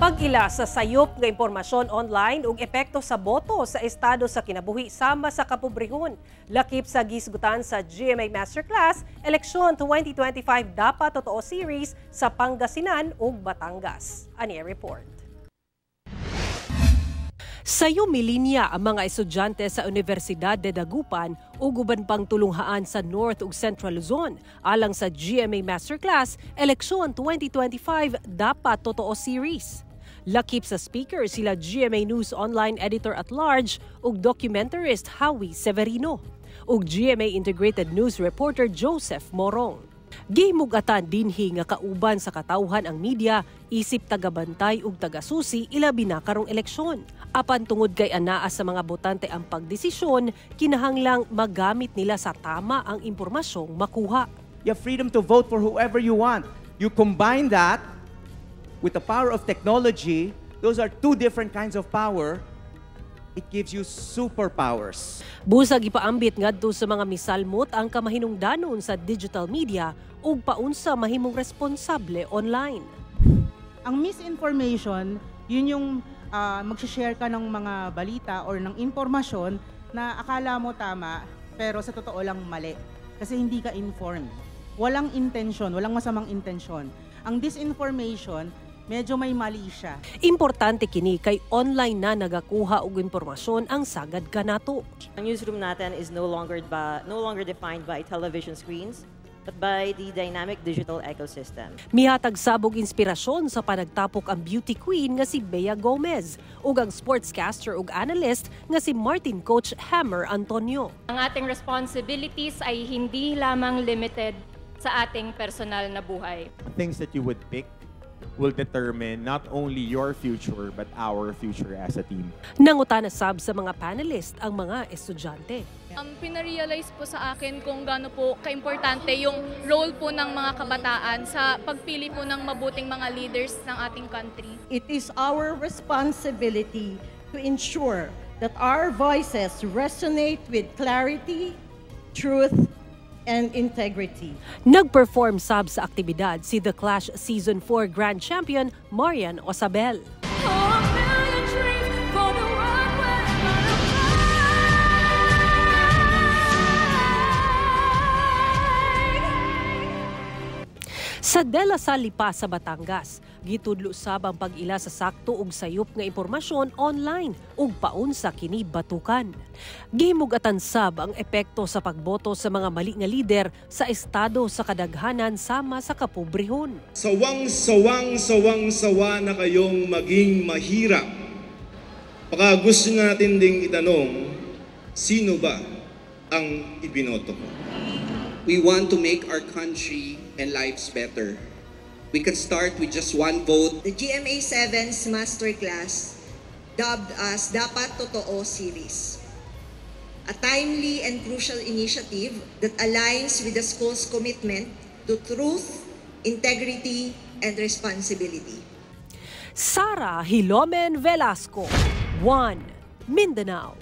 Pag-ila sa sayop nga impormasyon online ug epekto sa boto sa estado sa kinabuhi sama sa kapobrehon. Lakip sa gisgutan sa GMA Masterclass, Eleksyon 2025 Dapat Totoo Series sa Pangasinan ug Batangas. Ani report. Sayo milinya ang mga estudyante sa Universidad de Dagupan ug uban pang tulunghaan sa North ug Central Luzon alang sa GMA Masterclass Eleksyon 2025 Dapat Totoo Series. Lakip sa speaker sila GMA News Online Editor-at-Large ug documentarist Howie Severino ug GMA Integrated News Reporter Joseph Morong. Gihimug-atan dinhi nga kauban sa katawhan ang media isip tagabantay ug tagasusi ilabi na karong eleksyon. Apan tungod kay anaa sa mga botante ang pagdesisyon, kinahanglang magamit nila sa tama ang impormasyong makuha. You have freedom to vote for whoever you want. You combine that with the power of technology. Those are two different kinds of power. It gives you superpowers. Busag ipaambit ngadto sa mga misalmot ang kamahinungdanon sa digital media ug paunsa mahimong responsable online. Ang misinformation, yun yung mag-share ka ng mga balita or ng impormasyon na akala mo tama pero sa totoo lang mali kasi hindi ka informed. Walang intensyon, walang masamang intensyon. Ang disinformation, medyo may mali siya. Importante kini kay online na nagakuha og impormasyon ang sagad kanato. Ang newsroom natin is no longer defined by television screens, but by the dynamic digital ecosystem. Mihatag sabog inspirasyon sa panagtapok ang beauty queen nga si Bea Gomez ug ang sportscaster ug analyst nga si Martin Coach Hammer Antonio. Ang ating responsibilities ay hindi lamang limited sa ating personal na buhay. Things that you would pick will determine not only your future but our future as a team. Nangutana sab sa mga panelist ang mga estudyante. Pinarealize po sa akin kung gaano po kaimportante yung role po ng mga kabataan sa pagpili po ng mabuting mga leaders ng ating country. It is our responsibility to ensure that our voices resonate with clarity, truth, and integrity. Nag-perform sab sa aktibidad si The Clash Season 4 Grand Champion Marian Osabel. Sa De La Salle Lipa sa Batangas, gitudlo sab ang pag-ila sa sakto ug sayop nga impormasyon online ug paunsa kini batukan. Gihimug-atan sab ang epekto sa pagboto sa mga mali nga lider sa estado sa kadaghanan sama sa kapobrehon. Sawang-sawa na kayong maging mahirap. Baka gusto natin ding itanong, sino ba ang ibinoto ko? We want to make our country and lives better. We can start with just one vote. The GMA 7's Masterclass, dubbed as Dapat Totoo Series, a timely and crucial initiative that aligns with the school's commitment to truth, integrity, and responsibility. Sara Hilomen Velasco, One Mindanao.